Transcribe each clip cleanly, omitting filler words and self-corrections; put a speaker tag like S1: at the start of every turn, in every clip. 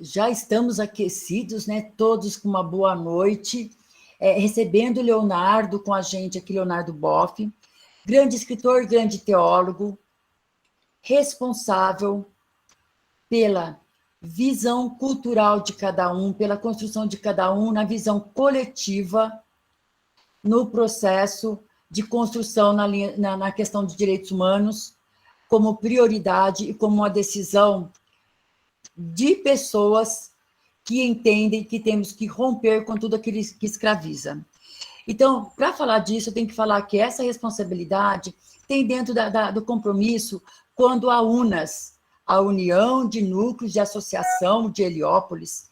S1: Já estamos aquecidos, né? Todos com uma boa noite, recebendo Leonardo com a gente aqui, Leonardo Boff, grande escritor, grande teólogo, responsável pela visão cultural de cada um, pela construção de cada um, na visão coletiva, no processo de construção na questão de direitos humanos, como prioridade e como uma decisão de pessoas que entendem que temos que romper com tudo aquilo que escraviza. Então, para falar disso, eu tenho que falar que essa responsabilidade tem dentro do compromisso quando a UNAS, a União de Núcleos de Associação de Heliópolis,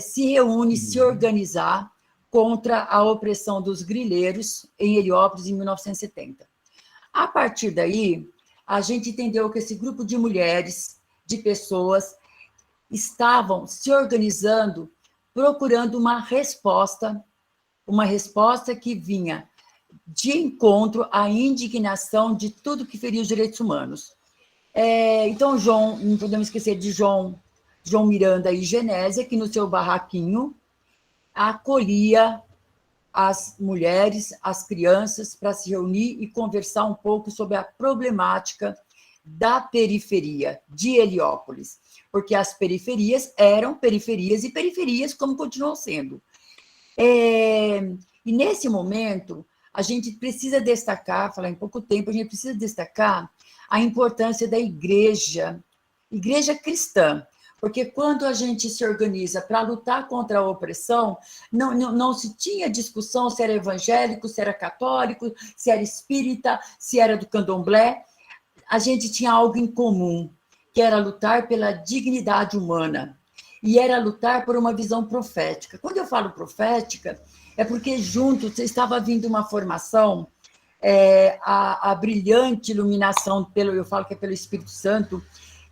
S1: se reúne, se organizar contra a opressão dos grileiros em Heliópolis em 1970. A partir daí, a gente entendeu que esse grupo de mulheres, de pessoas, estavam se organizando, procurando uma resposta que vinha de encontro à indignação de tudo que feria os direitos humanos. Então, João, não podemos esquecer de João Miranda e Genésia, que no seu barraquinho acolhia as mulheres, as crianças, para se reunir e conversar um pouco sobre a problemática da periferia de Heliópolis, porque as periferias eram periferias e periferias como continuam sendo. E nesse momento, a gente precisa destacar, falar em pouco tempo, a gente precisa destacar a importância da igreja cristã, porque quando a gente se organiza para lutar contra a opressão, não se tinha discussão se era evangélico, se era católico, se era espírita, se era do candomblé. A gente tinha algo em comum, que era lutar pela dignidade humana, e era lutar por uma visão profética. Quando eu falo profética, é porque junto estava vindo uma formação, a brilhante iluminação, eu falo que é pelo Espírito Santo,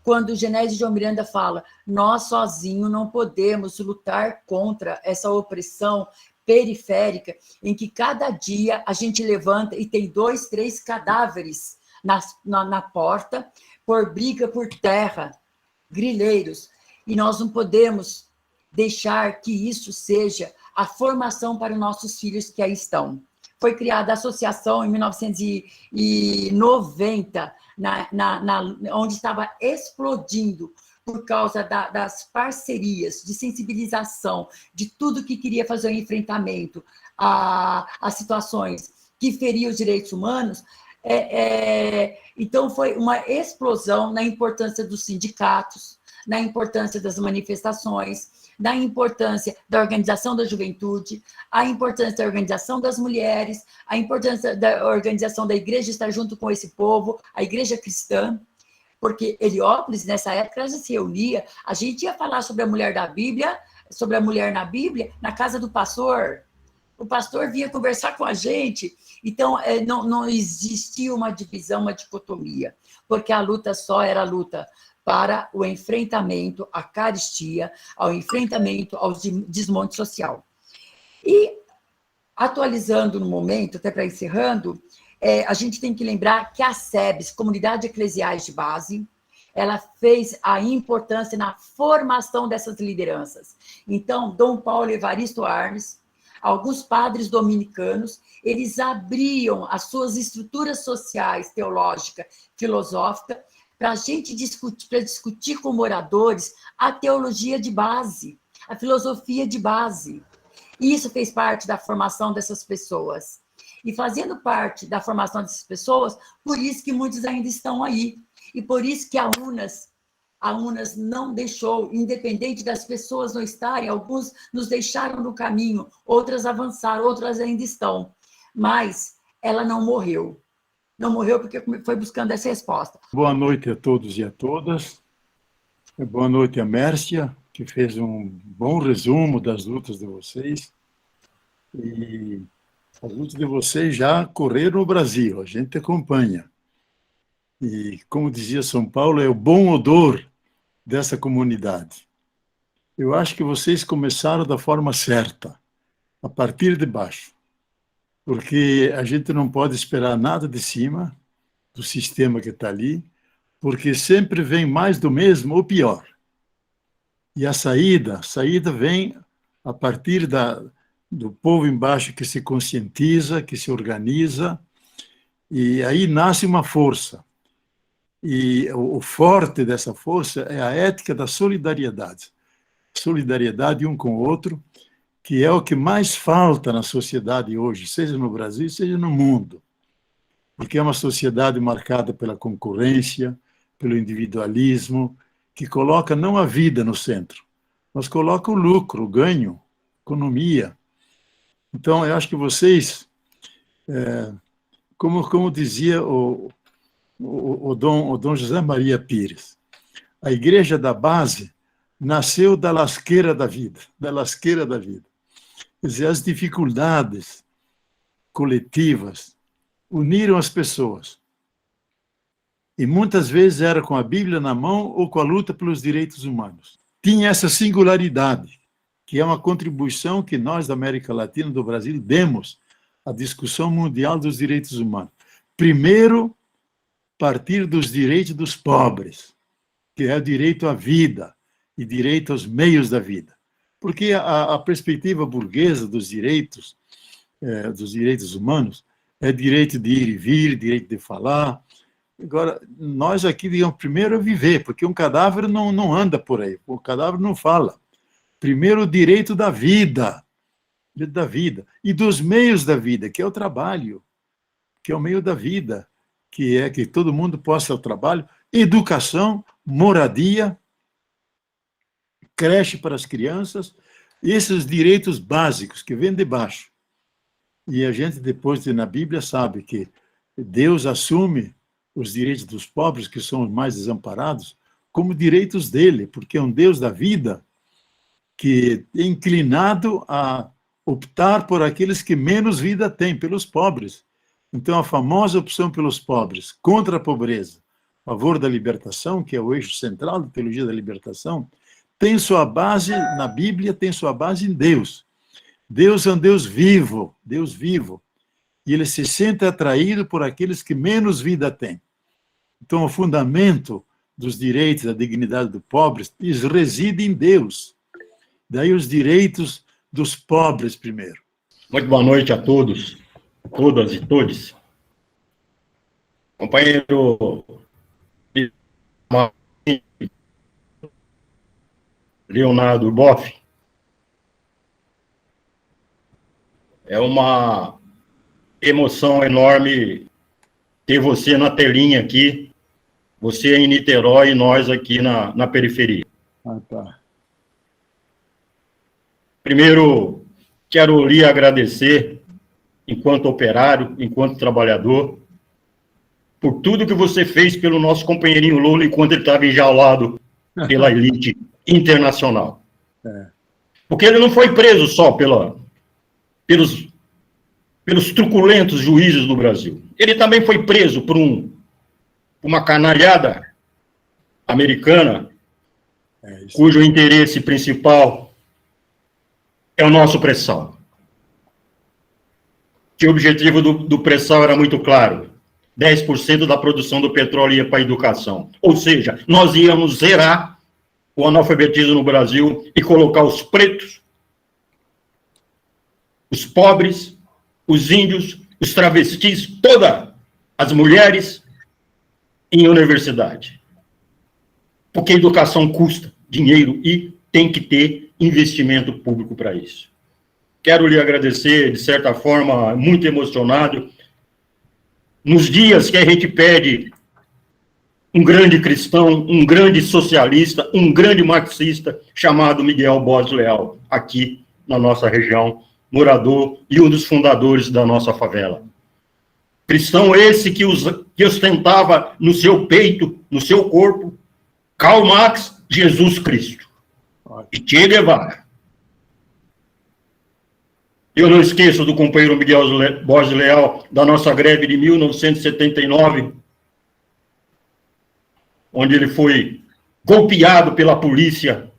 S1: quando Genésio de João Miranda fala, nós sozinhos não podemos lutar contra essa opressão periférica, em que cada dia a gente levanta e tem 2, 3 cadáveres na porta, por briga por terra, grileiros, e nós não podemos deixar que isso seja a formação para os nossos filhos que aí estão. Foi criada a associação em 1990, onde estava explodindo por causa das parcerias, de sensibilização, de tudo que queria fazer o enfrentamento a situações que feriam os direitos humanos. Então, foi uma explosão na importância dos sindicatos, na importância das manifestações, na importância da organização da juventude, a importância da organização das mulheres, a importância da organização da igreja estar junto com esse povo, a igreja cristã, porque Heliópolis, nessa época, ela já se reunia, a gente ia falar sobre a mulher da Bíblia, sobre a mulher na Bíblia, na casa do pastor. O pastor vinha conversar com a gente. Então, não existia uma divisão, uma dicotomia, porque a luta só era a luta para o enfrentamento à carestia, ao enfrentamento ao desmonte social. E, atualizando no momento, até para encerrando, a gente tem que lembrar que a SEBS, Comunidade Eclesiais de Base, ela fez a importância na formação dessas lideranças. Então, Dom Paulo Evaristo Arnes, alguns padres dominicanos, eles abriam as suas estruturas sociais, teológica, filosófica, para a gente discutir com moradores a teologia de base, a filosofia de base. E isso fez parte da formação dessas pessoas. E fazendo parte da formação dessas pessoas, por isso que muitos ainda estão aí. E por isso que a UNAS não deixou, independente das pessoas não estarem, alguns nos deixaram no caminho, outras avançaram, outras ainda estão. Mas ela não morreu. Não morreu porque foi buscando essa resposta.
S2: Boa noite a todos e a todas. Boa noite a Mércia, que fez um bom resumo das lutas de vocês. E as lutas de vocês já correram no Brasil, a gente acompanha. E, como dizia São Paulo, é o bom odor dessa comunidade. Eu acho que vocês começaram da forma certa, a partir de baixo. Porque a gente não pode esperar nada de cima do sistema que está ali, porque sempre vem mais do mesmo ou pior. E a saída vem a partir do povo embaixo que se conscientiza, que se organiza, e aí nasce uma força. E o forte dessa força é a ética da solidariedade. Solidariedade um com o outro, que é o que mais falta na sociedade hoje, seja no Brasil, seja no mundo. Porque é uma sociedade marcada pela concorrência, pelo individualismo, que coloca não a vida no centro, mas coloca o lucro, o ganho, a economia. Então, eu acho que vocês, como dizia o Dom José Maria Pires, a igreja da base nasceu da lasqueira da vida, da lasqueira da vida. Quer dizer, as dificuldades coletivas uniram as pessoas. E muitas vezes era com a Bíblia na mão ou com a luta pelos direitos humanos. Tinha essa singularidade, que é uma contribuição que nós da América Latina, do Brasil, demos à discussão mundial dos direitos humanos. Primeiro, partir dos direitos dos pobres, que é o direito à vida e direito aos meios da vida. Porque a perspectiva burguesa dos direitos humanos é direito de ir e vir, direito de falar. Agora, nós aqui, digamos, primeiro é viver, porque um cadáver não anda por aí, o cadáver não fala. Primeiro, o direito da vida, e dos meios da vida, que é o trabalho, que é o meio da vida, que é que todo mundo possa ao trabalho, educação, moradia, creche para as crianças, esses direitos básicos que vêm de baixo. E a gente, depois, na Bíblia, sabe que Deus assume os direitos dos pobres, que são os mais desamparados, como direitos dele, porque é um Deus da vida que é inclinado a optar por aqueles que menos vida têm, pelos pobres. Então, a famosa opção pelos pobres, contra a pobreza, a favor da libertação, que é o eixo central da teologia da libertação, tem sua base na Bíblia, tem sua base em Deus. Deus é um Deus vivo, e ele se sente atraído por aqueles que menos vida têm. Então, o fundamento dos direitos, da dignidade do pobre, reside em Deus. Daí os direitos dos pobres primeiro.
S3: Muito boa noite a todos, todas e todes. Companheiro Leonardo Boff, é uma emoção enorme ter você na telinha aqui, você em Niterói e nós aqui na periferia.
S2: Ah, tá.
S3: Primeiro, quero lhe agradecer, enquanto operário, enquanto trabalhador, por tudo que você fez pelo nosso companheirinho Lula enquanto ele estava enjaulado pela elite internacional. Porque ele não foi preso só pelos truculentos juízes do Brasil. Ele também foi preso por uma canalhada americana, cujo interesse principal é o nosso pré-sal. Que o objetivo do pré-sal era muito claro: 10% da produção do petróleo ia para a educação. Ou seja, nós íamos zerar o analfabetismo no Brasil e colocar os pretos, os pobres, os índios, os travestis, todas as mulheres em universidade. Porque a educação custa dinheiro e tem que ter investimento público para isso. Quero lhe agradecer, de certa forma, muito emocionado, nos dias que a gente pede um grande cristão, um grande socialista, um grande marxista, chamado Miguel Borges Leal, aqui na nossa região, morador e um dos fundadores da nossa favela. Cristão esse que ostentava no seu peito, no seu corpo, Karl Marx, Jesus Cristo e Che Guevara. Eu não esqueço do companheiro Miguel Borges Leal, da nossa greve de 1979, onde ele foi golpeado pela polícia,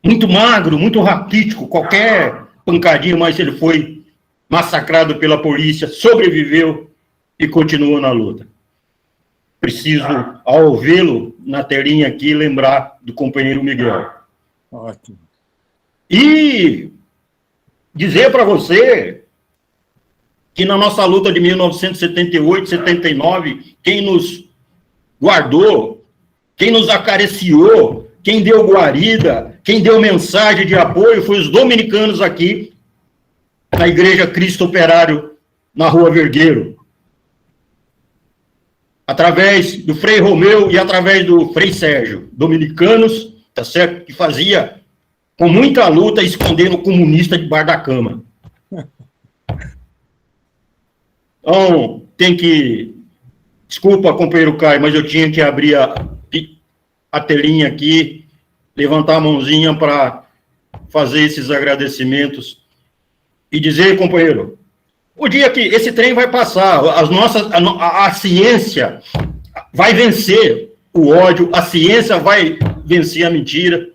S3: muito magro, muito raquítico, qualquer pancadinha, mas ele foi massacrado pela polícia, sobreviveu e continuou na luta. preciso, ao ouvi-lo na telinha aqui, lembrar do companheiro Miguel.
S2: Ótimo.
S3: E dizer para você que na nossa luta de 1978, 79, quem nos guardou, quem nos acariciou, quem deu guarida, quem deu mensagem de apoio foi os dominicanos aqui na Igreja Cristo Operário, na Rua Vergueiro. Através do Frei Romeu e através do Frei Sérgio, dominicanos, tá certo? Que fazia com muita luta escondendo o comunista debaixo da cama. Então, tem que... Desculpa, companheiro Caio, mas eu tinha que abrir a telinha aqui, levantar a mãozinha para fazer esses agradecimentos e dizer, companheiro, o dia que esse trem vai passar, a ciência vai vencer o ódio, a ciência vai vencer a mentira,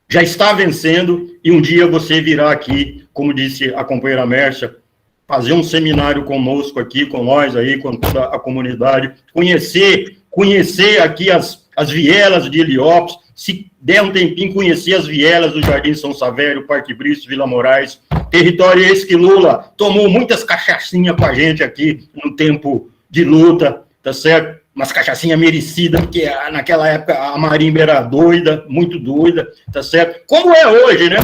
S3: já está vencendo, e um dia você virá aqui, como disse a companheira Mércia, fazer um seminário conosco aqui, com nós aí, com toda a comunidade, conhecer aqui as vielas de Heliópolis, se der um tempinho, conhecer as vielas do Jardim São Savério, Parque Bristo, Vila Moraes, território esse que Lula tomou muitas cachaçinhas com a gente aqui, no tempo de luta, tá certo? Umas cachaçinhas merecidas, porque naquela época a marimba era doida, muito doida, tá certo? Como é hoje, né?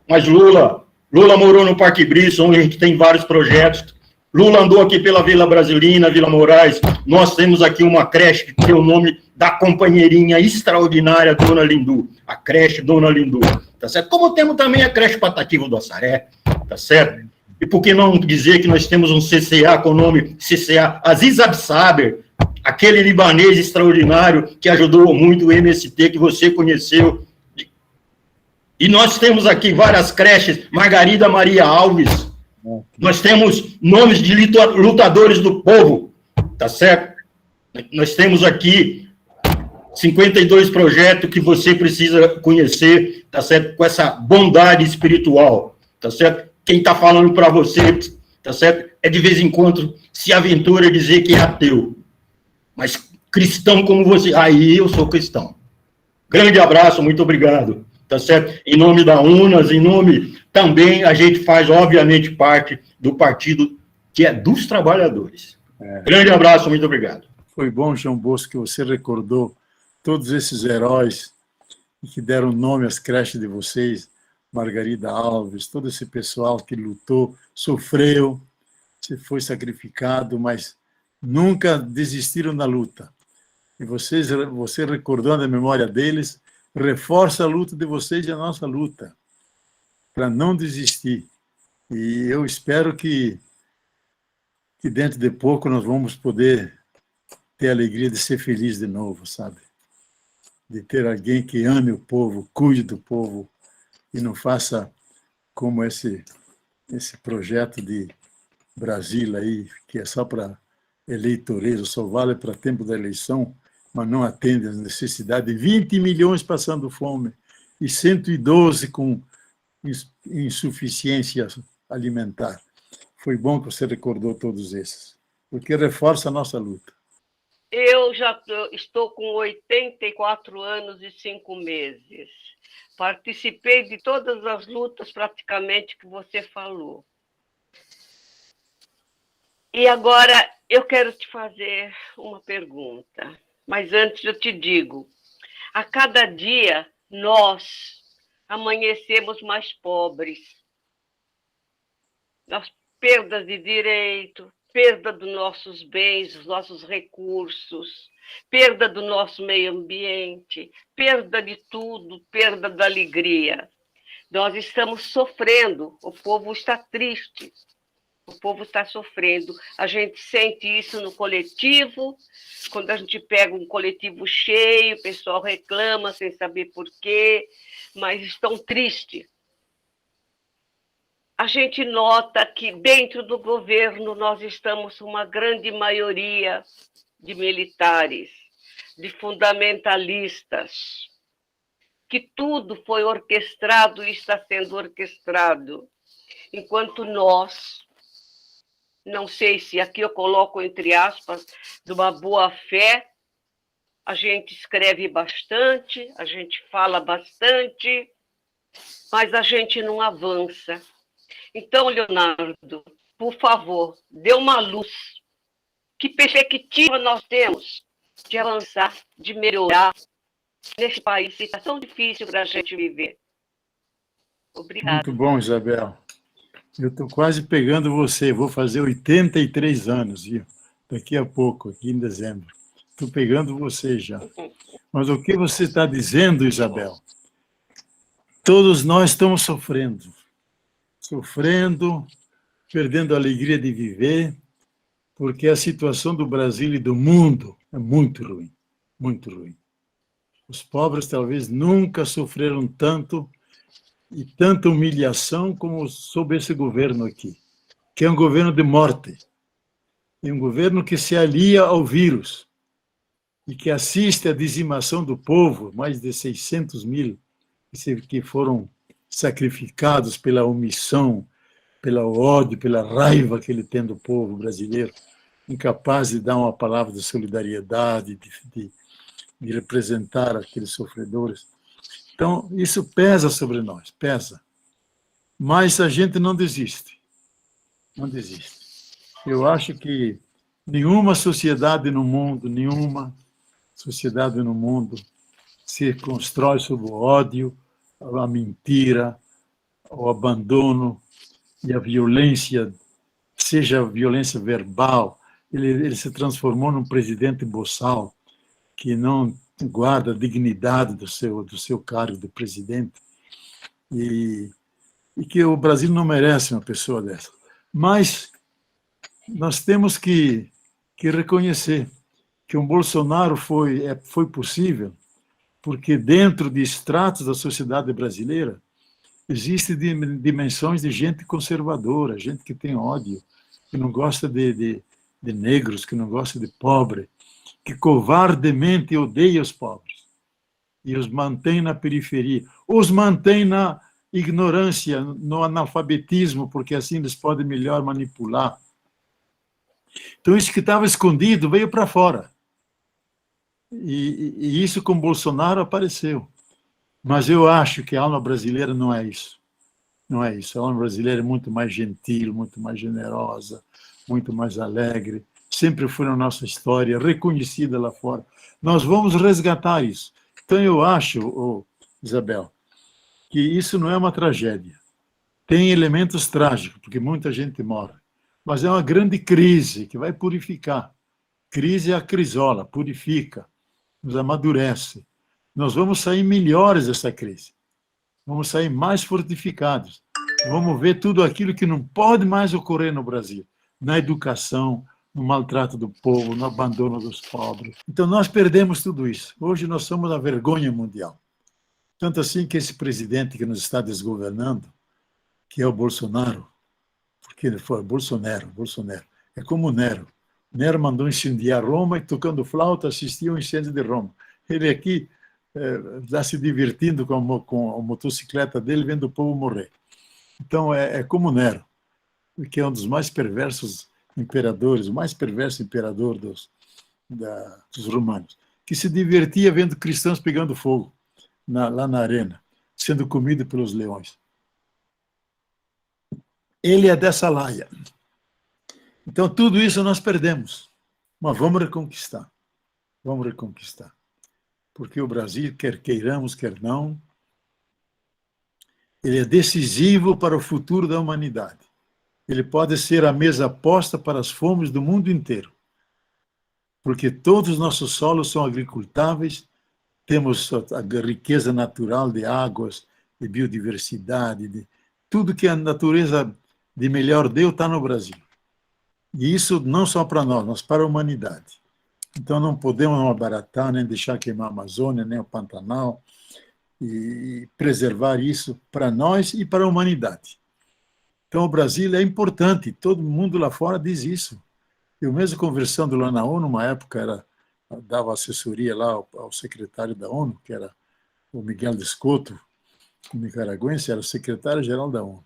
S3: Mas Lula morou no Parque Bristo, onde a gente tem vários projetos. Lula andou aqui pela Vila Brasilina, Vila Moraes. Nós temos aqui uma creche que tem o nome da companheirinha extraordinária Dona Lindu, a creche Dona Lindu, tá certo? Como temos também a creche Patativa do Assaré, tá certo? E por que não dizer que nós temos um CCA com o nome CCA Aziz Absaber, aquele libanês extraordinário que ajudou muito o MST, que você conheceu. E nós temos aqui várias creches, Margarida Maria Alves, nós temos nomes de lutadores do povo, tá certo? Nós temos aqui 52 projetos que você precisa conhecer, tá certo? Com essa bondade espiritual, tá certo? Quem está falando para você, tá certo? É de vez em quando se aventura a dizer que é ateu. Mas cristão como você, aí eu sou cristão. Grande abraço, muito obrigado, tá certo? Em nome da UNAS, em nome também, a gente faz, obviamente, parte do partido que é dos trabalhadores. Grande abraço, muito obrigado.
S2: Foi bom, João Bosco, que você recordou todos esses heróis que deram nome às creches de vocês, Margarida Alves, todo esse pessoal que lutou, sofreu, se foi sacrificado, mas nunca desistiram da luta. E você recordando a memória deles, reforça a luta de vocês e a nossa luta, para não desistir. E eu espero que dentro de pouco nós vamos poder ter a alegria de ser feliz de novo, sabe? De ter alguém que ame o povo, cuide do povo e não faça como esse projeto de Brasília aí, que é só para eleitoreiro, só vale para tempo da eleição, mas não atende às necessidades. 20 milhões passando fome e 112 com insuficiência alimentar. Foi bom que você recordou todos esses, porque reforça a nossa luta.
S4: Eu já estou com 84 anos e 5 meses. Participei de todas as lutas praticamente que você falou. E agora eu quero te fazer uma pergunta. Mas antes eu te digo, a cada dia nós amanhecemos mais pobres. Nós perdas de direito, perda dos nossos bens, dos nossos recursos, perda do nosso meio ambiente, perda de tudo, perda da alegria. Nós estamos sofrendo, o povo está triste, o povo está sofrendo. A gente sente isso no coletivo, quando a gente pega um coletivo cheio, o pessoal reclama sem saber por quê, mas estão tristes. A gente nota que dentro do governo nós estamos uma grande maioria de militares, de fundamentalistas, que tudo foi orquestrado e está sendo orquestrado, enquanto nós não sei se aqui eu coloco entre aspas, de uma boa fé, a gente escreve bastante, a gente fala bastante, mas a gente não avança. Então, Leonardo, por favor, dê uma luz. Que perspectiva nós temos de avançar, de melhorar nesse país que está tão difícil para a gente viver? Obrigada.
S2: Muito bom, Isabel. Eu estou quase pegando você. Vou fazer 83 anos, viu? Daqui a pouco, aqui em dezembro. Estou pegando você já. Mas o que você está dizendo, Isabel? Todos nós estamos sofrendo. Sofrendo, perdendo a alegria de viver, porque a situação do Brasil e do mundo é muito ruim. Muito ruim. Os pobres talvez nunca sofreram tanto e tanta humilhação como sob esse governo aqui, que é um governo de morte, é um governo que se alia ao vírus e que assiste à dizimação do povo, mais de 600 mil que foram sacrificados pela omissão, pelo ódio, pela raiva que ele tem do povo brasileiro, incapaz de dar uma palavra de solidariedade, de representar aqueles sofredores. Então, isso pesa sobre nós, pesa. Mas a gente não desiste. Não desiste. Eu acho que nenhuma sociedade no mundo se constrói sobre o ódio, a mentira, o abandono e a violência, seja a violência verbal. Ele se transformou num presidente boçal que não guarda a dignidade do seu cargo de presidente, e que o Brasil não merece uma pessoa dessa. Mas nós temos que reconhecer que o Bolsonaro foi possível porque dentro de estratos da sociedade brasileira existem dimensões de gente conservadora, gente que tem ódio, que não gosta de negros, que não gosta de pobre, que covardemente odeia os pobres e os mantém na periferia, os mantém na ignorância, no analfabetismo, porque assim eles podem melhor manipular. Então, isso que estava escondido veio para fora. E isso com Bolsonaro apareceu. Mas eu acho que a alma brasileira não é isso. Não é isso. A alma brasileira é muito mais gentil, muito mais generosa, muito mais alegre. Sempre foi na nossa história, reconhecida lá fora. Nós vamos resgatar isso. Então, eu acho, Isabel, que isso não é uma tragédia. Tem elementos trágicos, porque muita gente morre. Mas é uma grande crise que vai purificar. Crise é a crisola, purifica, nos amadurece. Nós vamos sair melhores dessa crise. Vamos sair mais fortificados. Vamos ver tudo aquilo que não pode mais ocorrer no Brasil. Na educação, no maltrato do povo, no abandono dos pobres. Então, nós perdemos tudo isso. Hoje nós somos a vergonha mundial. Tanto assim que esse presidente que nos está desgovernando, que é o Bolsonaro, porque ele foi Bolsonaro, é como o Nero. Nero mandou incendiar Roma e, tocando flauta, assistia ao incêndio de Roma. Ele aqui está se divertindo com a motocicleta dele, vendo o povo morrer. Então, é como Nero, que é um dos mais perversos imperadores, o mais perverso imperador dos romanos, que se divertia vendo cristãos pegando fogo lá na arena, sendo comido pelos leões. Ele é dessa laia. Então, tudo isso nós perdemos, mas vamos reconquistar. Vamos reconquistar. Porque o Brasil, quer queiramos, quer não, ele é decisivo para o futuro da humanidade. Ele pode ser a mesa posta para as fomes do mundo inteiro. Porque todos os nossos solos são agricultáveis, temos a riqueza natural de águas, de biodiversidade, de tudo que a natureza de melhor deu está no Brasil. E isso não só para nós, mas para a humanidade. Então não podemos abaratar, nem deixar queimar a Amazônia, nem o Pantanal, e preservar isso para nós e para a humanidade. Então o Brasil é importante, todo mundo lá fora diz isso. Eu mesmo conversando lá na ONU, uma época dava assessoria lá ao secretário da ONU, que era o Miguel Descoto, o nicaragüense, era o secretário-geral da ONU.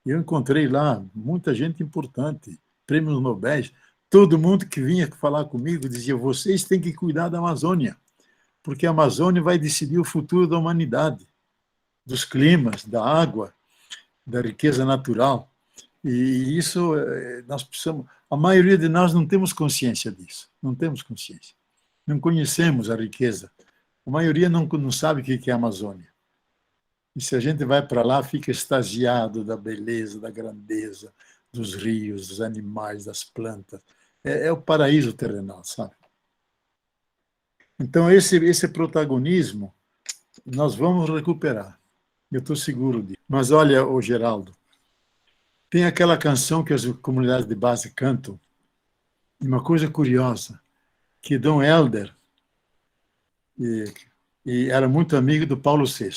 S2: E eu encontrei lá muita gente importante, prêmios Nobel, todo mundo que vinha falar comigo dizia: vocês têm que cuidar da Amazônia, porque a Amazônia vai decidir o futuro da humanidade, dos climas, da água, da riqueza natural. E isso nós precisamos. A maioria de nós não temos consciência disso, não temos consciência. Não conhecemos a riqueza. A maioria não sabe o que é a Amazônia. E se a gente vai para lá, fica extasiado da beleza, da grandeza, dos rios, dos animais, das plantas. É o paraíso terrenal, sabe? Então, esse protagonismo nós vamos recuperar. Eu estou seguro disso. Mas olha, ô Geraldo, tem aquela canção que as comunidades de base cantam, e uma coisa curiosa, que Dom Helder e era muito amigo do Paulo VI.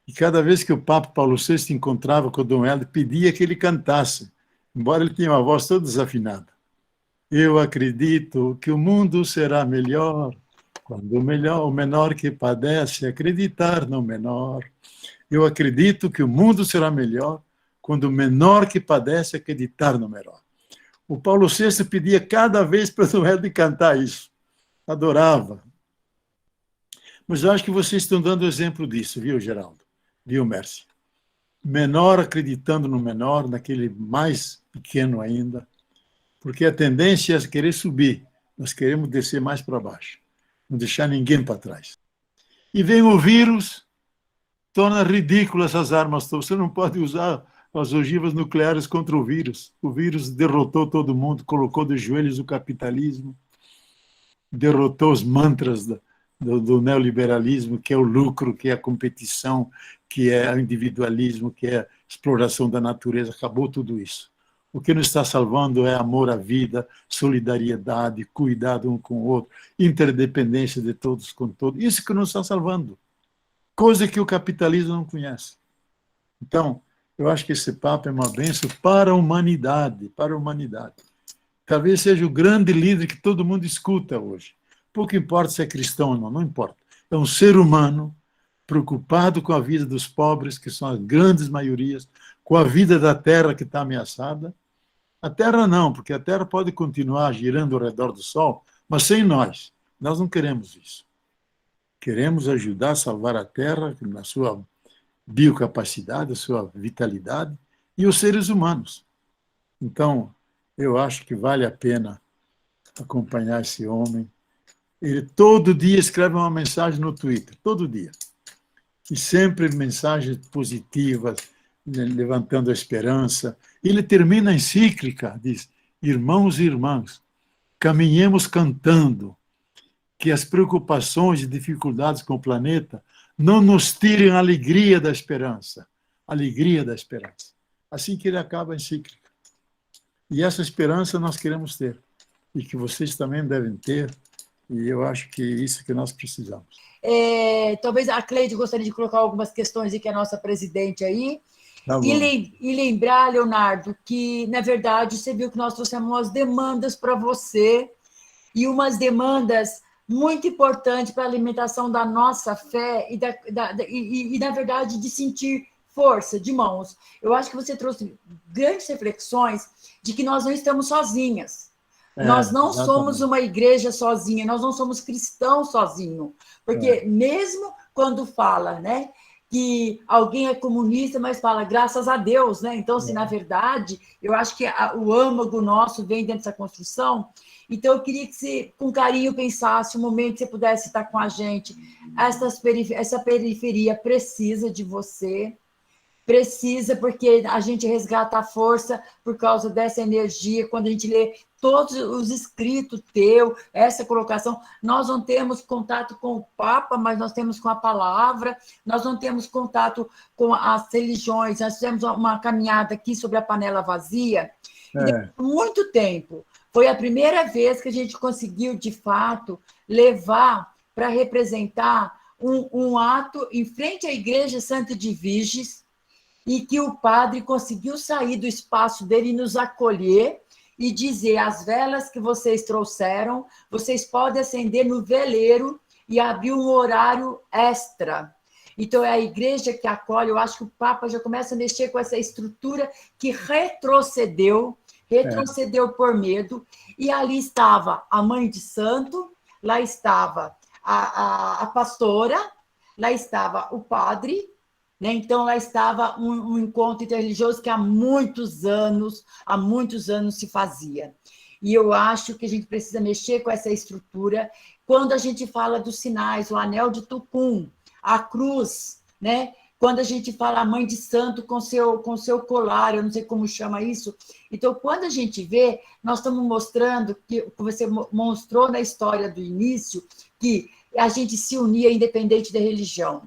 S2: E cada vez que o Papa Paulo VI se encontrava com o Dom Helder, pedia que ele cantasse, embora ele tinha uma voz toda desafinada. Eu acredito que o mundo será melhor quando o menor que padece acreditar no menor. Eu acredito que o mundo será melhor quando o menor que padece acreditar no menor. O Paulo VI pedia cada vez para o Dom Helder cantar isso. Adorava. Mas eu acho que vocês estão dando exemplo disso, viu, Geraldo? Viu, Mércia? Menor acreditando no menor, naquele mais pequeno ainda, porque a tendência é querer subir, nós queremos descer mais para baixo, não deixar ninguém para trás. E vem o vírus, torna ridículas essas armas todas. Você não pode usar as ogivas nucleares contra o vírus. O vírus derrotou todo mundo, colocou de joelhos o capitalismo, derrotou os mantras do neoliberalismo, que é o lucro, que é a competição, que é o individualismo, que é a exploração da natureza. Acabou tudo isso. O que nos está salvando é amor à vida, solidariedade, cuidado um com o outro, interdependência de todos com todos. Isso que nos está salvando. Coisa que o capitalismo não conhece. Então, eu acho que esse papo é uma bênção para a humanidade, para a humanidade. Talvez seja o grande líder que todo mundo escuta hoje. Pouco importa se é cristão ou não, não importa. É um ser humano preocupado com a vida dos pobres, que são as grandes maiorias, com a vida da Terra que está ameaçada. A Terra não, porque a Terra pode continuar girando ao redor do Sol, mas sem nós. Nós não queremos isso. Queremos ajudar a salvar a Terra na sua biocapacidade, a sua vitalidade, e os seres humanos. Então, eu acho que vale a pena acompanhar esse homem. Ele todo dia escreve uma mensagem no Twitter, todo dia. E sempre mensagens positivas, levantando a esperança. Ele termina a encíclica, diz: irmãos e irmãs, caminhemos cantando, que as preocupações e dificuldades com o planeta não nos tirem a alegria da esperança. Alegria da esperança. Assim que ele acaba a encíclica. E essa esperança nós queremos ter. E que vocês também devem ter. E eu acho que é isso que nós precisamos.
S1: Talvez a Cleide gostaria de colocar algumas questões aqui, a nossa presidente aí.
S2: Tá bom.
S1: E lembrar, Leonardo, que, na verdade, você viu que nós trouxemos umas demandas para você, e umas demandas muito importantes para a alimentação da nossa fé e, na verdade, de sentir força de mãos. Eu acho que você trouxe grandes reflexões de que nós não estamos sozinhas. Nós não somos uma igreja sozinha, nós não somos cristãos sozinhos. Porque mesmo quando fala, né, que alguém é comunista, mas fala graças a Deus, né? Então, assim, na verdade, eu acho que o âmago nosso vem dentro dessa construção. Então, eu queria que você, com carinho, pensasse um momento que você pudesse estar com a gente. Essa periferia precisa de você, precisa, porque a gente resgata a força por causa dessa energia. Quando a gente lê todos os escritos teu, essa colocação, nós não temos contato com o Papa, mas nós temos com a palavra, nós não temos contato com as religiões. Nós fizemos uma caminhada aqui sobre a panela vazia, e depois de muito tempo, foi a primeira vez que a gente conseguiu, de fato, levar para representar um ato em frente à Igreja Santa de Viges, e que o padre conseguiu sair do espaço dele e nos acolher e dizer: as velas que vocês trouxeram, vocês podem acender no veleiro e abrir um horário extra. Então, é a igreja que acolhe. Eu acho que o Papa já começa a mexer com essa estrutura que retrocedeu retrocedeu por medo, e ali estava a mãe de santo, lá estava a pastora, lá estava o padre, né? Então lá estava um encontro interreligioso que há muitos anos se fazia. E eu acho que a gente precisa mexer com essa estrutura. Quando a gente fala dos sinais, o anel de Tucum, a cruz, né? Quando a gente fala a mãe de santo com seu colar, eu não sei como chama isso. Então, quando a gente vê, nós estamos mostrando, que você mostrou na história do início, que a gente se unia independente da religião,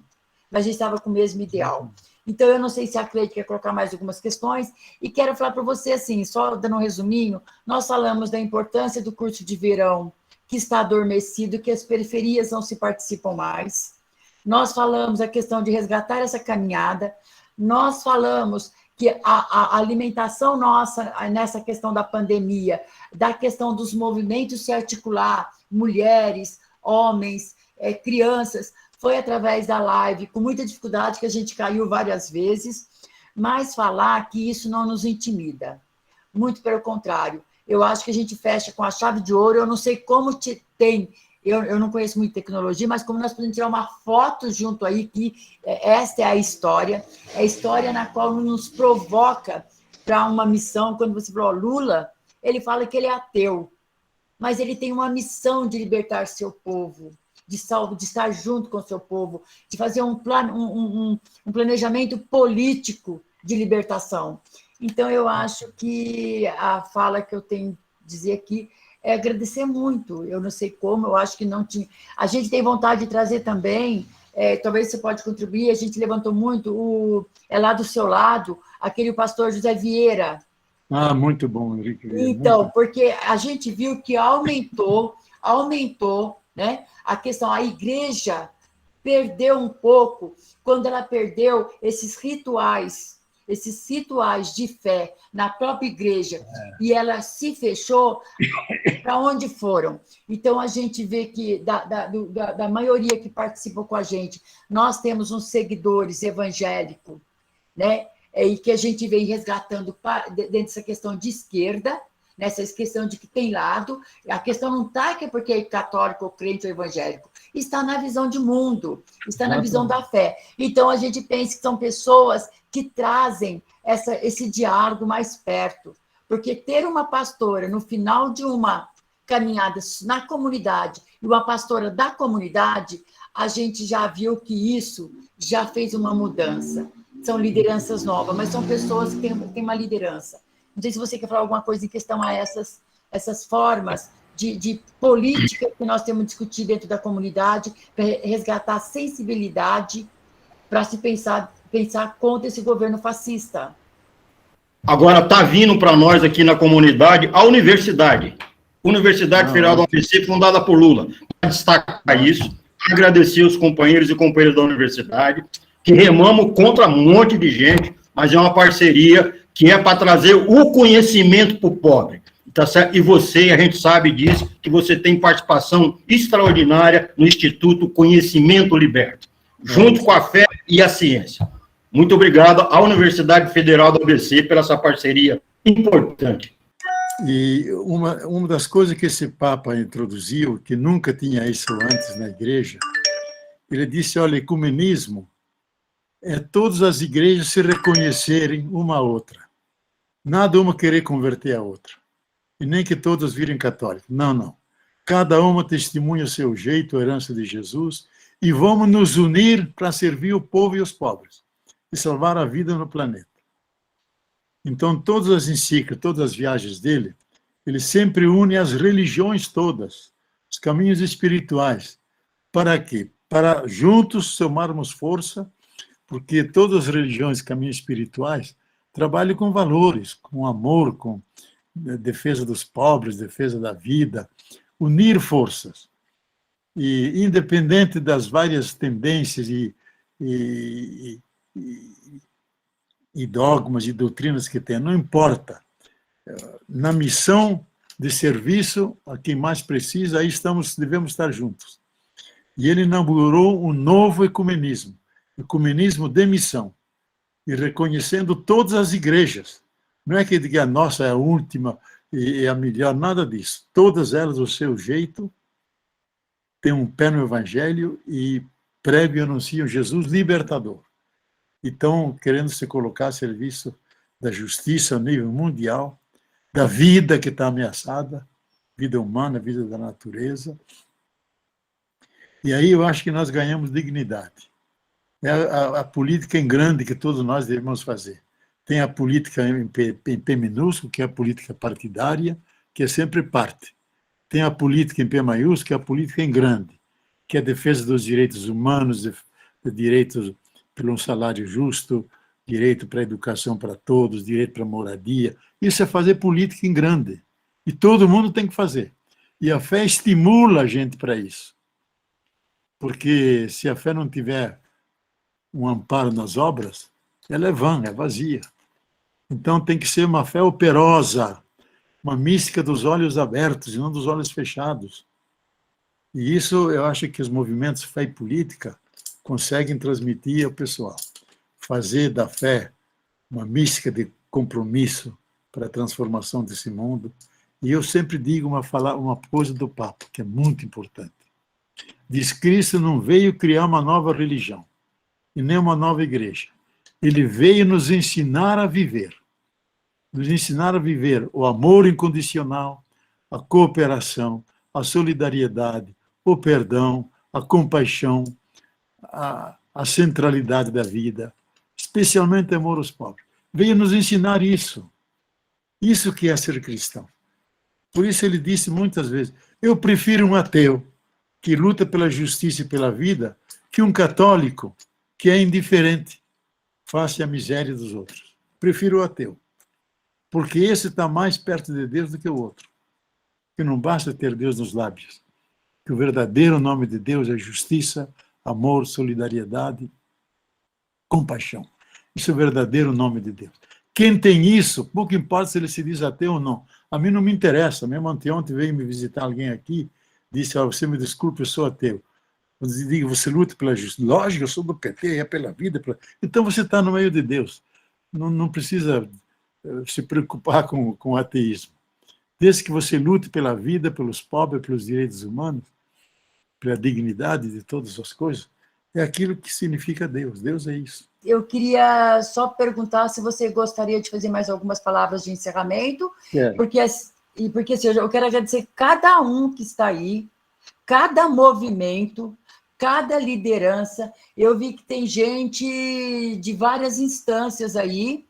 S1: mas a gente estava com o mesmo ideal. Então, eu não sei se a Cleide quer colocar mais algumas questões, e quero falar para você, assim, só dando um resuminho, nós falamos da importância do curso de verão, que está adormecido, que as periferias não se participam mais. Nós falamos a questão de resgatar essa caminhada, nós falamos que a alimentação nossa, nessa questão da pandemia, da questão dos movimentos se articular, mulheres, homens, crianças, foi através da live, com muita dificuldade, que a gente caiu várias vezes, mas falar que isso não nos intimida. Muito pelo contrário, eu acho que a gente fecha com a chave de ouro, eu não sei como tem... Eu não conheço muito tecnologia, mas como nós podemos tirar uma foto junto aí, que esta é a história na qual nos provoca para uma missão. Quando você falou Lula, ele fala que ele é ateu, mas ele tem uma missão de libertar seu povo, de estar junto com seu povo, de fazer um planejamento político de libertação. Então, eu acho que a fala que eu tenho a dizer aqui é agradecer muito. Eu não sei como, eu acho que não tinha... A gente tem vontade de trazer também, talvez você pode contribuir, a gente levantou muito, lá do seu lado, aquele pastor José Vieira.
S2: Ah, muito bom, Henrique Vieira.
S1: Então, porque a gente viu que aumentou, né, a questão, a igreja perdeu um pouco, quando ela perdeu esses rituais de fé na própria igreja, e ela se fechou, para onde foram? Então, a gente vê que, da maioria que participou com a gente, nós temos uns seguidores evangélicos, né? E que a gente vem resgatando dentro dessa questão de esquerda, nessa questão de que tem lado, a questão não está que é porque é católico, ou crente, ou evangélico, está na visão de mundo, está na visão da fé. Então, a gente pensa que são pessoas que trazem esse diálogo mais perto, porque ter uma pastora no final de uma caminhada na comunidade, e uma pastora da comunidade, a gente já viu que isso já fez uma mudança. São lideranças novas, mas são pessoas que têm uma liderança. Não sei se você quer falar alguma coisa em questão a essas formas de política que nós temos discutido dentro da comunidade, para resgatar a sensibilidade, para se pensar contra esse governo fascista.
S3: Agora está vindo para nós aqui na comunidade a Universidade Federal do ABC, fundada por Lula. Para destacar isso, agradecer os companheiros e companheiras da universidade, que remamos contra um monte de gente, mas é uma parceria que é para trazer o conhecimento para o pobre. Tá certo? E você, a gente sabe disso, que você tem participação extraordinária no Instituto Conhecimento Liberto, junto com a fé e a ciência. Muito obrigado à Universidade Federal do ABC pela essa parceria importante.
S2: E uma das coisas que esse Papa introduziu, que nunca tinha isso antes na igreja, ele disse, olha, ecumenismo é todas as igrejas se reconhecerem uma a outra. Nada uma querer converter a outra. E nem que todas virem católicas. Não, não. Cada uma testemunha o seu jeito, a herança de Jesus, e vamos nos unir para servir o povo e os pobres, e salvar a vida no planeta. Então, todas as encíclicas, todas as viagens dele, ele sempre une as religiões todas, os caminhos espirituais. Para quê? Para juntos somarmos força, porque todas as religiões, caminhos espirituais, trabalham com valores, com amor, com defesa dos pobres, defesa da vida, unir forças. E, independente das várias tendências e dogmas e doutrinas que tem, não importa. Na missão de serviço, a quem mais precisa, aí devemos estar juntos. E ele inaugurou um novo ecumenismo de missão, e reconhecendo todas as igrejas, Não é que a nossa é a última e a melhor, nada disso. Todas elas, do seu jeito, têm um pé no Evangelho e pregam e anunciam Jesus libertador. E estão querendo se colocar a serviço da justiça a nível mundial, da vida que está ameaçada, vida humana, vida da natureza. E aí eu acho que nós ganhamos dignidade. É a política em grande que todos nós devemos fazer. Tem a política em P minúsculo, que é a política partidária, que é sempre parte. Tem a política em P maiúsculo, que é a política em grande, que é a defesa dos direitos humanos, de direitos pelo um salário justo, direito para a educação para todos, direito para a moradia. Isso é fazer política em grande. E todo mundo tem que fazer. E a fé estimula a gente para isso. Porque se a fé não tiver um amparo nas obras, ela é vã, é vazia. Então tem que ser uma fé operosa, uma mística dos olhos abertos e não dos olhos fechados. E isso eu acho que os movimentos fé e política conseguem transmitir ao pessoal. Fazer da fé uma mística de compromisso para a transformação desse mundo. E eu sempre digo uma coisa do Papa, que é muito importante. Diz: Cristo não veio criar uma nova religião, e nem uma nova igreja. Ele veio nos ensinar a viver. Nos ensinar a viver o amor incondicional, a cooperação, a solidariedade, o perdão, a compaixão, a centralidade da vida, especialmente amor aos pobres. Veio nos ensinar isso. Isso que é ser cristão. Por isso ele disse muitas vezes: eu prefiro um ateu que luta pela justiça e pela vida que um católico que é indiferente face à miséria dos outros. Prefiro o ateu. Porque esse está mais perto de Deus do que o outro. Que não basta ter Deus nos lábios. Que o verdadeiro nome de Deus é justiça, amor, solidariedade, compaixão. Isso é o verdadeiro nome de Deus. Quem tem isso, pouco importa se ele se diz ateu ou não. A mim não me interessa. Mesmo anteontem veio me visitar alguém aqui, disse: você me desculpe, eu sou ateu. Eu digo: você luta pela justiça. Lógico, eu sou do PT, é pela vida. Então você está no meio de Deus. Não precisa se preocupar com o ateísmo. Desde que você lute pela vida, pelos pobres, pelos direitos humanos, pela dignidade de todas as coisas, é aquilo que significa Deus. Deus é isso.
S1: Eu queria só perguntar se você gostaria de fazer mais algumas palavras de encerramento, porque assim, eu quero agradecer cada um que está aí, cada movimento, cada liderança. Eu vi que tem gente de várias instâncias aí,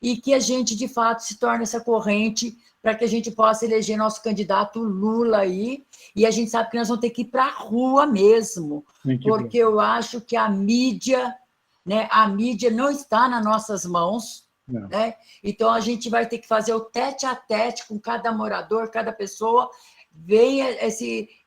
S1: e que a gente, de fato, se torne essa corrente para que a gente possa eleger nosso candidato Lula aí, e a gente sabe que nós vamos ter que ir para a rua mesmo, porque eu acho que a mídia não está nas nossas mãos, né? Então a gente vai ter que fazer o tete a tete com cada morador, cada pessoa. Vem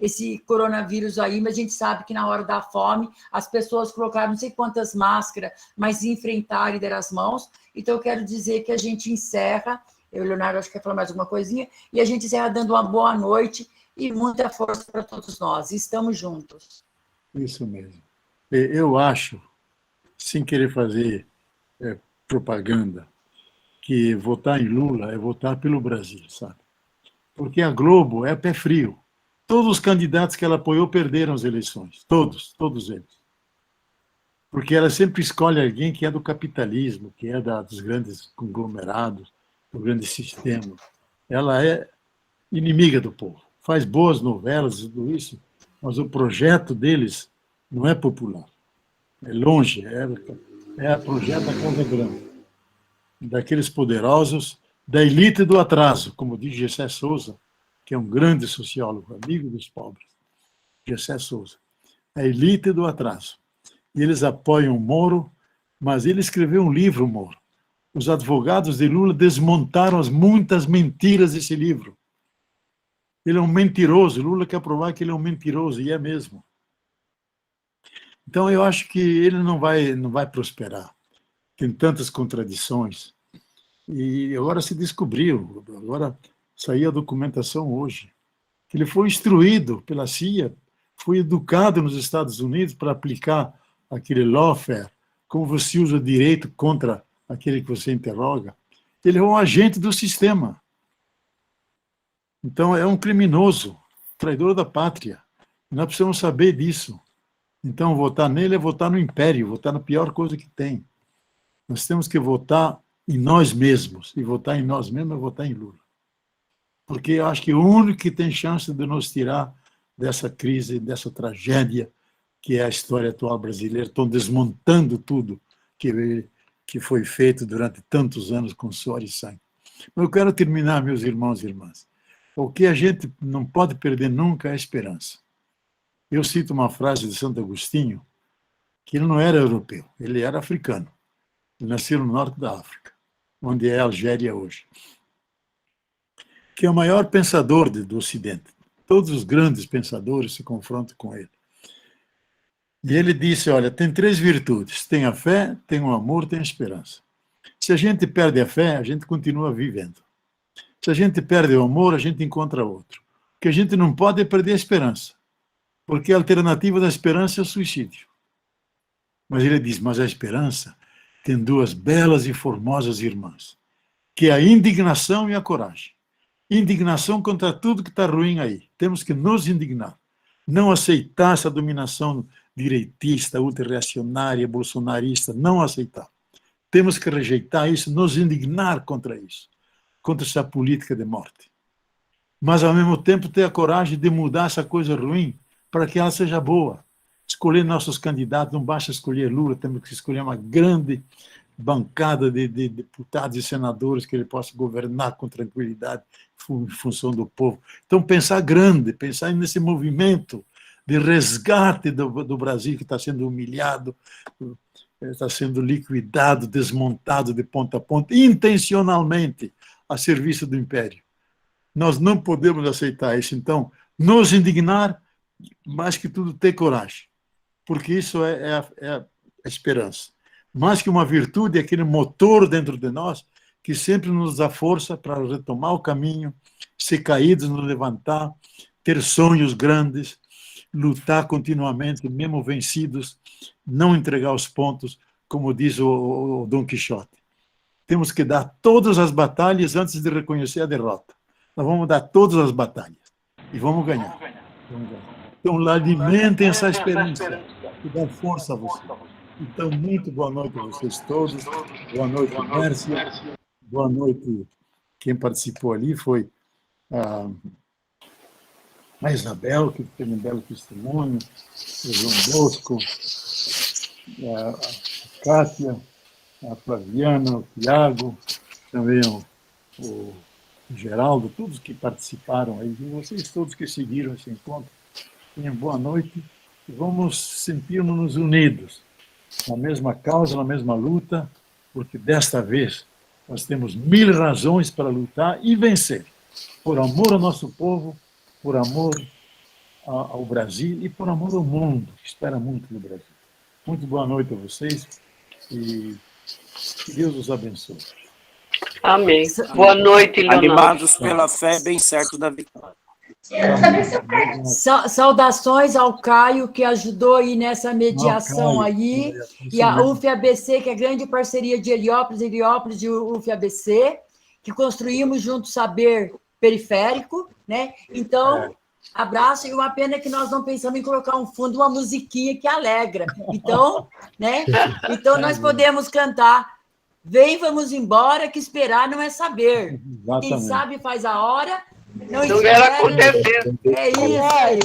S1: esse coronavírus aí, mas a gente sabe que na hora da fome as pessoas colocaram não sei quantas máscaras, mas enfrentaram e deram as mãos. Então eu quero dizer que a gente encerra, eu e o Leonardo acho que quer falar mais alguma coisinha, e a gente encerra dando uma boa noite e muita força para todos nós. Estamos juntos.
S2: Isso mesmo. Eu acho, sem querer fazer propaganda, que votar em Lula é votar pelo Brasil, sabe? Porque a Globo é pé frio. Todos os candidatos que ela apoiou perderam as eleições. Todos eles. Porque ela sempre escolhe alguém que é do capitalismo, que é dos grandes conglomerados, do grande sistema. Ela é inimiga do povo. Faz boas novelas e tudo isso, mas o projeto deles não é popular. É longe, é o projeto da Casa Grande, daqueles poderosos, da elite do atraso, como diz Gessé Souza, que é um grande sociólogo, amigo dos pobres. Gessé Souza. A elite do atraso. E eles apoiam o Moro, mas ele escreveu um livro, Moro. Os advogados de Lula desmontaram as muitas mentiras desse livro. Ele é um mentiroso. Lula quer provar que ele é um mentiroso, e é mesmo. Então, eu acho que ele não vai prosperar. Tem tantas contradições. E agora se descobriu, agora saiu a documentação hoje, que ele foi instruído pela CIA, foi educado nos Estados Unidos para aplicar aquele lawfare, como você usa direito contra aquele que você interroga. Ele é um agente do sistema. Então, é um criminoso, traidor da pátria. Nós precisamos saber disso. Então, votar nele é votar no império, votar na pior coisa que tem. Nós temos que votar em nós mesmos. E votar em nós mesmos é votar em Lula. Porque eu acho que o único que tem chance de nos tirar dessa crise, dessa tragédia, que é a história atual brasileira. Estão desmontando tudo que foi feito durante tantos anos com suor e sangue. Mas eu quero terminar, meus irmãos e irmãs. O que a gente não pode perder nunca é a esperança. Eu cito uma frase de Santo Agostinho, que ele não era europeu, ele era africano. Ele nasceu no norte da África, onde é a Algéria hoje. Que é o maior pensador do Ocidente. Todos os grandes pensadores se confrontam com ele. E ele disse, olha, tem 3 virtudes. Tem a fé, tem o amor, tem a esperança. Se a gente perde a fé, a gente continua vivendo. Se a gente perde o amor, a gente encontra outro. O que a gente não pode é perder a esperança. Porque a alternativa da esperança é o suicídio. Mas ele diz, mas a esperança tem 2 belas e formosas irmãs, que é a indignação e a coragem. Indignação contra tudo que está ruim aí. Temos que nos indignar. Não aceitar essa dominação direitista, ultra-reacionária, bolsonarista. Não aceitar. Temos que rejeitar isso, nos indignar contra isso. Contra essa política de morte. Mas, ao mesmo tempo, ter a coragem de mudar essa coisa ruim para que ela seja boa. Escolher nossos candidatos, não basta escolher Lula, temos que escolher uma grande bancada de deputados e senadores que ele possa governar com tranquilidade em função do povo. Então, pensar grande, pensar nesse movimento de resgate do Brasil que está sendo humilhado, está sendo liquidado, desmontado de ponta a ponta, intencionalmente, a serviço do império. Nós não podemos aceitar isso. Então, nos indignar, mais que tudo, ter coragem, porque isso é a esperança. Mais que uma virtude, é aquele motor dentro de nós que sempre nos dá força para retomar o caminho, ser caídos, nos levantar, ter sonhos grandes, lutar continuamente, mesmo vencidos, não entregar os pontos, como diz o Dom Quixote. Temos que dar todas as batalhas antes de reconhecer a derrota. Nós vamos dar todas as batalhas e vamos ganhar. Então, alimentem essa esperança e dá força a vocês. Então, muito boa noite a vocês todos. Boa noite, Mércia. Boa noite. Quem participou ali foi a Isabel, que teve um belo testemunho, o João Bosco, a Cátia, a Flaviana, o Tiago, também o Geraldo, todos que participaram aí, e vocês todos que seguiram esse encontro. Tenham boa noite e vamos sentirmos unidos na mesma causa, na mesma luta, porque desta vez nós temos 1000 razões para lutar e vencer, por amor ao nosso povo, por amor ao Brasil e por amor ao mundo, que espera muito do Brasil. Muito boa noite a vocês e que Deus os abençoe.
S4: Amém. Boa noite, Leonardo.
S5: Animados pela fé, bem certo da vitória.
S1: Saudações ao Caio, que ajudou aí nessa mediação aí, e a UFABC, que é a grande parceria de Heliópolis e UFABC, que construímos junto saber periférico, né? Então, abraço, e uma pena que nós não pensamos em colocar um fundo, uma musiquinha que alegra. Então, né? Então, nós podemos cantar Vem, vamos embora, que esperar não é saber. Exatamente. Quem sabe faz a hora, não espera.
S4: Acontecer.
S1: É isso aí.